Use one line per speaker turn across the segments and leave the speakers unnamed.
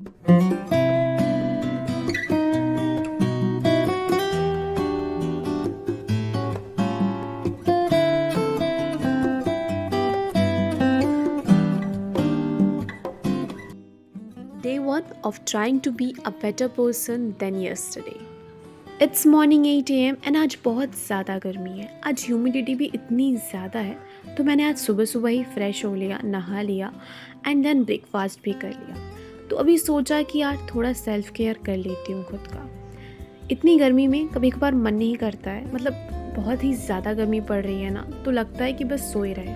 Day 1 of trying to be a better person than yesterday. It's morning 8 a.m. and आज बहुत ज़्यादा गर्मी है। आज ह्यूमिडिटी भी इतनी ज़्यादा है तो मैंने आज सुबह सुबह ही फ्रेश हो लिया, नहा लिया एंड देन ब्रेकफास्ट भी कर लिया। तो अभी सोचा कि यार थोड़ा सेल्फ केयर कर लेती हूँ खुद का। इतनी गर्मी में कभी कभार मन नहीं करता है, मतलब बहुत ही ज़्यादा गर्मी पड़ रही है ना, तो लगता है कि बस सोए रहे।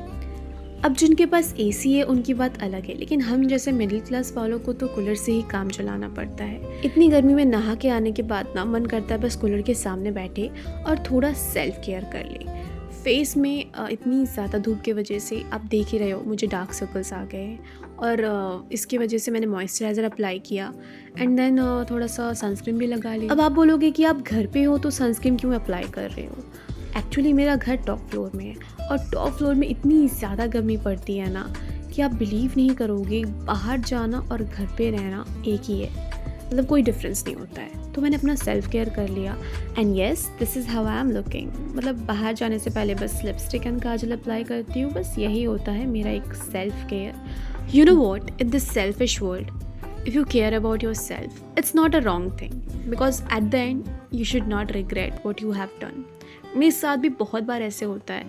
अब जिनके पास एसी है उनकी बात अलग है, लेकिन हम जैसे मिडिल क्लास वालों को तो कूलर से ही काम चलाना पड़ता है। इतनी गर्मी में नहा के आने के बाद ना मन करता है बस कूलर के सामने बैठे और थोड़ा सेल्फ केयर कर ले। फेस में इतनी ज़्यादा धूप की वजह से आप देख ही रहे हो मुझे डार्क सर्कल्स आ गए हैं और इसकी वजह से मैंने मॉइस्चराइज़र अप्लाई किया एंड देन थोड़ा सा सनस्क्रीन भी लगा ली। अब आप बोलोगे कि आप घर पे हो तो सनस्क्रीन क्यों अप्लाई कर रहे हो। एक्चुअली मेरा घर टॉप फ्लोर में है और टॉप फ्लोर में इतनी ज़्यादा गर्मी पड़ती है ना कि आप बिलीव नहीं करोगे, बाहर जाना और घर पे रहना एक ही है, मतलब कोई डिफरेंस नहीं होता है। तो मैंने अपना सेल्फ केयर कर लिया and yes this is how I am looking. मतलब बाहर जाने से पहले बस लिपस्टिक एंड काजल अप्लाई करती हूँ, बस यही होता है मेरा एक self care. You know what, in this selfish world if you care about yourself, it's not a wrong thing because at the end you should not regret what you have done. मेरे साथ भी बहुत बार ऐसे होता है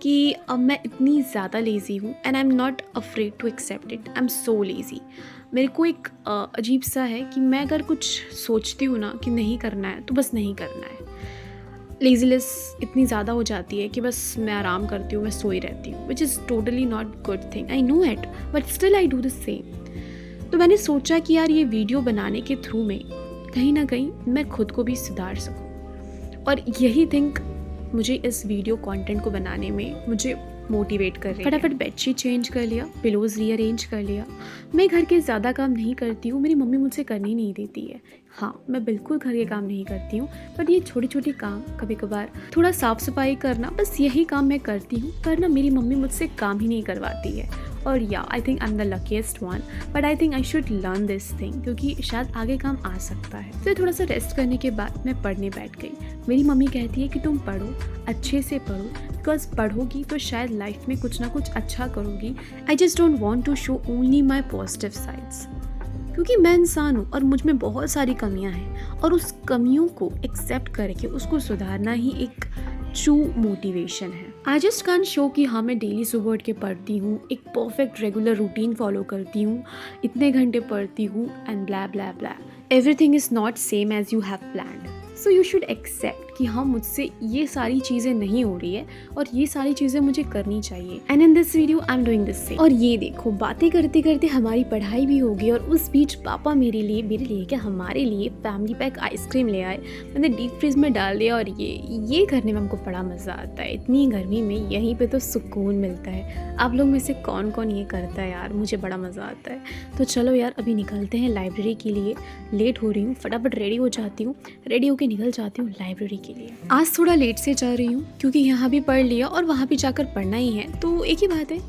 कि अब मैं इतनी ज़्यादा लेज़ी हूँ and I am not afraid to accept it. I am so lazy. मेरे को एक अजीब सा है कि मैं अगर कुछ सोचती हूँ ना कि नहीं करना है तो बस नहीं करना है। लेज़ीनेस इतनी ज़्यादा हो जाती है कि बस मैं आराम करती हूँ, मैं सोई रहती हूँ, which is totally not good thing. I know it but still I do the same. तो मैंने सोचा कि यार ये वीडियो बनाने के थ्रू में कहीं ना कहीं मैं खुद को भी सुधार सकूं और यही थिंक मुझे इस वीडियो कंटेंट को बनाने में मुझे मोटिवेट कर रही है। फटाफट बेडशीट चेंज कर लिया, पिलोज रीअरेंज कर लिया। मैं घर के ज़्यादा काम नहीं करती हूँ, मेरी मम्मी मुझसे करने नहीं देती है। हाँ, मैं बिल्कुल घर के काम नहीं करती हूँ, बट ये छोटी छोटी काम, कभी कभार थोड़ा साफ़ सफाई करना, बस यही काम मैं करती हूँ। पर ना मेरी मम्मी मुझसे काम ही नहीं करवाती है और या I think I am the luckiest one, but I think I should learn this thing क्योंकि शायद आगे काम आ सकता है। फिर थोड़ा सा रेस्ट करने के बाद मैं पढ़ने बैठ गई। मेरी मम्मी कहती है कि तुम पढ़ो, अच्छे से पढ़ो, बिकॉज पढ़ोगी तो शायद लाइफ में कुछ ना कुछ अच्छा करोगी। I just don't want to show only my positive sides, क्योंकि मैं इंसान हूँ और मुझ में बहुत सारी कमियाँ हैं और उस कमियों को एक्सेप्ट करके उसको सुधारना ही एक ट्रू मोटिवेशन है। आई जस्ट कांट शो कि हाँ मैं डेली सुबह उठ के पढ़ती हूँ, एक परफेक्ट रेगुलर रूटीन फॉलो करती हूँ, इतने घंटे पढ़ती हूँ and blah blah blah. Everything is not same as you have planned, so you should accept कि हाँ मुझसे ये सारी चीज़ें नहीं हो रही है और ये सारी चीज़ें मुझे करनी चाहिए। And in this video I am doing this same. और ये देखो बातें करते करते हमारी पढ़ाई भी होगी और उस बीच पापा मेरे लिए क्या हमारे लिए फैमिली पैक आइसक्रीम ले आए। मैंने डीप फ्रीज में डाल दिया और ये करने में हमको बड़ा मज़ा आता है। इतनी गर्मी में यहीं पे तो सुकून मिलता है। आप लोग में से कौन कौन ये करता है यार, मुझे बड़ा मज़ा आता है। तो चलो यार अभी निकलते हैं लाइब्रेरी के लिए। लेट हो रही हूँ, फटाफट रेडी हो जाती हूँ, रेडी होके निकल जाती हूँ लाइब्रेरी के लिए। आज थोड़ा लेट से जा रही हूँ क्योंकि यहाँ भी पढ़ लिया और वहाँ भी जाकर पढ़ना ही है, तो एक ही बात है।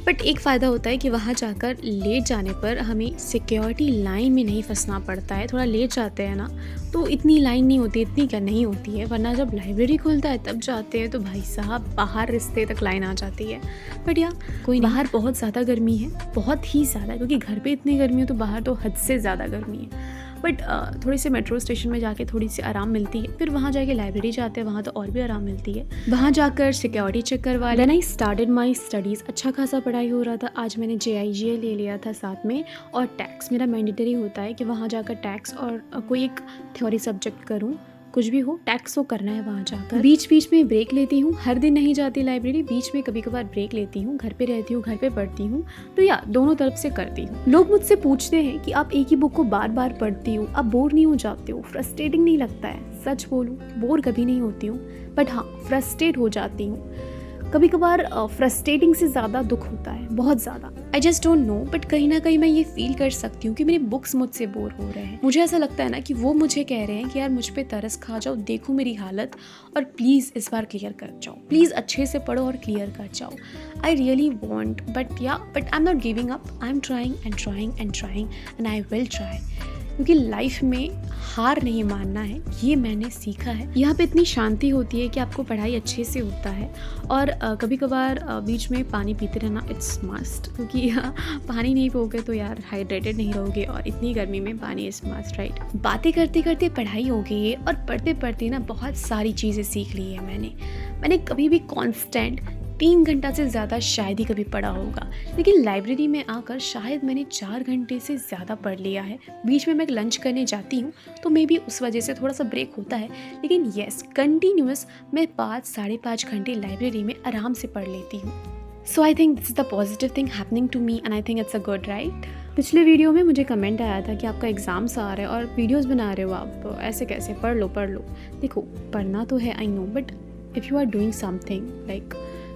बट एक फ़ायदा होता है कि वहाँ जाकर लेट जाने पर हमें सिक्योरिटी लाइन में नहीं फंसना पड़ता है। थोड़ा लेट जाते हैं ना तो इतनी लाइन नहीं होती, इतनी क्या नहीं होती है, वरना जब लाइब्रेरी खुलता है तब जाते हैं तो भाई साहब बाहर रिश्ते तक लाइन आ जाती है। बट या कोई बाहर बहुत ज़्यादा गर्मी है, बहुत ही ज़्यादा, क्योंकि घर पे इतनी गर्मी है तो बाहर तो हद से ज़्यादा गर्मी है। बट थोड़ी सी मेट्रो स्टेशन में जाके थोड़ी सी आराम मिलती है, फिर वहाँ जाके लाइब्रेरी जाते हैं, वहाँ तो और भी आराम मिलती है। वहाँ जाकर सिक्योरिटी चेक करवा लिया। Then I started my studies. अच्छा खासा पढ़ाई हो रहा था। आज मैंने JIGA ले लिया था साथ में, और टैक्स मेरा मैंडेटरी होता है कि वहाँ जाकर टैक्स और कोई एक थ्योरी सब्जेक्ट करूँ, कुछ भी हो टैक्स तो करना है वहाँ जाकर। बीच बीच में ब्रेक लेती हूँ, हर दिन नहीं जाती लाइब्रेरी, बीच में कभी कभार ब्रेक लेती हूँ, घर पे रहती हूँ, घर पे पढ़ती हूँ, तो या दोनों तरफ से करती हूँ। लोग मुझसे पूछते हैं कि आप एक ही बुक को बार बार पढ़ती हो, आप बोर नहीं हो जाते हो, फ्रस्ट्रेटिंग नहीं लगता है? सच बोलूँ बोर कभी नहीं होती हूँ, बट हाँ फ्रस्ट्रेट हो जाती हूँ कभी कभार। फ्रस्ट्रेटिंग से ज़्यादा दुख होता है, बहुत ज़्यादा। आई जस्ट डोंट नो, बट कहीं ना कहीं मैं ये फील कर सकती हूँ कि मेरी बुक्स मुझसे बोर हो रहे हैं। मुझे ऐसा लगता है ना कि वो मुझे कह रहे हैं कि यार मुझ पे तरस खा जाओ, देखो मेरी हालत और प्लीज़ इस बार क्लियर कर जाओ, प्लीज़ अच्छे से पढ़ो और क्लियर कर जाओ। I really want, but I am not giving up, I am trying and trying and trying and I will try. क्योंकि लाइफ में हार नहीं मानना है, ये मैंने सीखा है। यहाँ पे इतनी शांति होती है कि आपको पढ़ाई अच्छे से होता है। और कभी कभार बीच में पानी पीते रहना इट्स मस्ट, क्योंकि पानी नहीं पियोगे तो यार हाइड्रेटेड नहीं रहोगे, और इतनी गर्मी में पानी इज मस्ट, राइट। बातें करते करते पढ़ाई हो गई है और पढ़ते पढ़ते ना बहुत सारी चीज़ें सीख ली है मैंने कभी भी कॉन्स्टेंट 3 घंटा से ज़्यादा शायद ही कभी पढ़ा होगा, लेकिन लाइब्रेरी में आकर शायद मैंने 4 घंटे से ज़्यादा पढ़ लिया है। बीच में मैं लंच करने जाती हूँ तो मे बी उस वजह से थोड़ा सा ब्रेक होता है, लेकिन येस कंटिन्यूस मैं 5-5.5 घंटे लाइब्रेरी में आराम से पढ़ लेती हूँ। So I think this is the positive thing happening to me and I think it's a good, right. पिछले वीडियो में मुझे कमेंट आया था कि आपका एग्ज़ाम्स आ रहा है और वीडियोज़ बना रहे हो आप, ऐसे कैसे, पढ़ लो। देखो पढ़ना तो है, I know, but if you are doing something like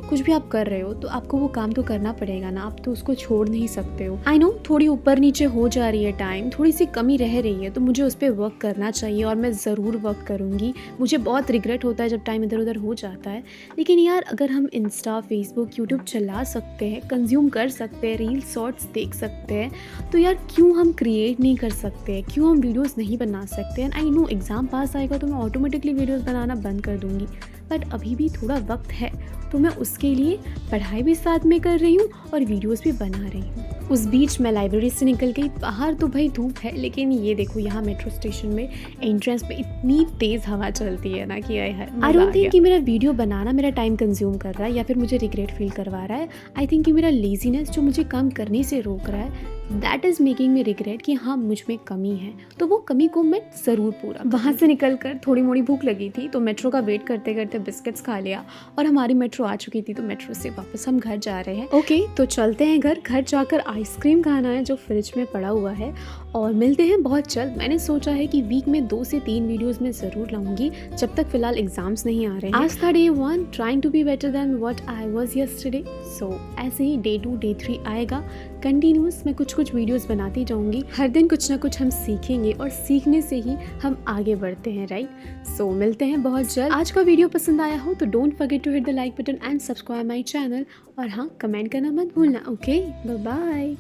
कुछ भी आप कर रहे हो तो आपको वो काम तो करना पड़ेगा ना, आप तो उसको छोड़ नहीं सकते हो। आई नो थोड़ी ऊपर नीचे हो जा रही है टाइम, थोड़ी सी कमी रह रही है, तो मुझे उस पर वर्क करना चाहिए और मैं ज़रूर वर्क करूँगी। मुझे बहुत रिग्रेट होता है जब टाइम इधर उधर हो जाता है, लेकिन यार अगर हम इंस्टा, फेसबुक, यूट्यूब चला सकते हैं, कंज्यूम कर सकते हैं, रील शॉर्ट्स देख सकते हैं, तो यार क्यों हम क्रिएट नहीं कर सकते, क्यों हम वीडियोज़ नहीं बना सकते। And I know exam pass आएगा तो मैं ऑटोमेटिकली वीडियोज़ बनाना बंद कर दूँगी, बट अभी भी थोड़ा वक्त है तो मैं उसके लिए पढ़ाई भी साथ में कर रही हूँ और वीडियोस भी बना रही हूँ। उस बीच मैं लाइब्रेरी से निकल गई, बाहर तो भाई धूप है, लेकिन ये देखो यहाँ मेट्रो स्टेशन में एंट्रेंस पे इतनी तेज़ हवा चलती है ना कि आई डोंट थिंक कि मेरा वीडियो बनाना मेरा टाइम कंज्यूम कर रहा है या फिर मुझे रिग्रेट फील करवा रहा है। आई थिंक कि मेरा लेजीनेस जो मुझे काम करने से रोक रहा है, that is making me regret कि हाँ मुझ में कमी है, तो वो कमी को मैं ज़रूर पूरा। वहाँ से निकल कर थोड़ी मोड़ी भूख लगी थी तो मेट्रो का वेट करते करते बिस्किट्स खा लिया, और हमारी मेट्रो आ चुकी थी तो मेट्रो से वापस हम घर जा रहे हैं। ओके तो चलते हैं घर जाकर आइसक्रीम खाना है जो फ्रिज में पड़ा हुआ है, और मिलते हैं बहुत जल्द। मैंने सोचा है कि वीक में 2 से 3 वीडियोज़ में ज़रूर लाऊंगी जब तक फिलहाल एग्जाम्स नहीं आ रहे हैं। आज था day 1, trying to be better than what I was yesterday. So ऐसे ही डे 2, डे 3 आएगा, कंटिन्यूस मैं कुछ वीडियोस बनाती जाऊंगी। हर दिन कुछ ना कुछ हम सीखेंगे और सीखने से ही हम आगे बढ़ते हैं, राइट। सो मिलते हैं बहुत जल्द। आज का वीडियो पसंद आया हो तो don't forget to hit the like button and subscribe my channel, और हाँ कमेंट करना मत भूलना। Okay bye bye.